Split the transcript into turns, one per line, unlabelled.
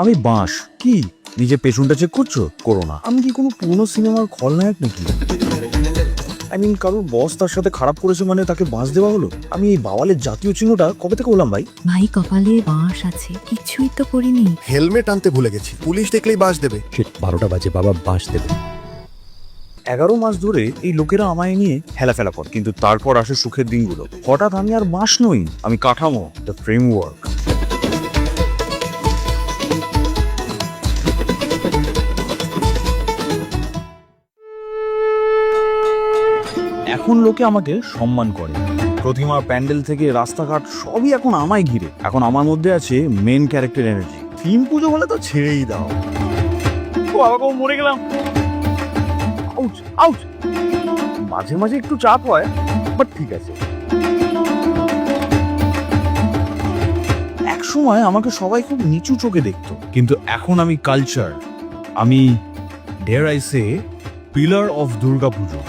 আমি বাঁশ কি নিজে পেছনটা চেক করছো? করো না। আমি কি কোনো পুরনো সিনেমার খলনায়ক নাকি? কারোর বস তার সাথে খারাপ করেছে মানে তাকে বাঁশ দেওয়া হলো? আমি এই বাওয়ালের জাতীয় চিহ্নটা কবে থেকে হলাম ভাই?
ভাই কপালে বাঁশ আছে, কিছুই তো করিনি।
হেলমেট আনতে ভুলে গেছি, পুলিশ দেখলেই বাস দেবে।
12টা বাজে, বাবা বাস দেবে।
11 মাস ধরে এই লোকেরা আমায় নিয়ে হেলাফেলা করে, কিন্তু তারপর আসে সুখের দিনগুলো। হঠাৎ আমি আর বাঁশ নই, আমি কাঠামো, দ্য ফ্রেমওয়ার্ক। এখন লোকে আমাকে সম্মান করে। প্রতিমা, প্যান্ডেল থেকে রাস্তাঘাট সবই এখন আমায় ঘিরে। এখন আমার মধ্যে আছে মেন ক্যারেক্টার এনার্জি। থিম পুজো বলে তো ছেড়েই দাও। ও বাবা গো, মরে গেলাম। Ouch ouch. মাঝে মাঝে একটু চাপ হয়, বাট ঠিক আছে। এক সময় আমাকে সবাই খুব নিচু চোখে দেখতো, কিন্তু এখন আমি কালচার। আমি dare I say pillar of Durga Puja.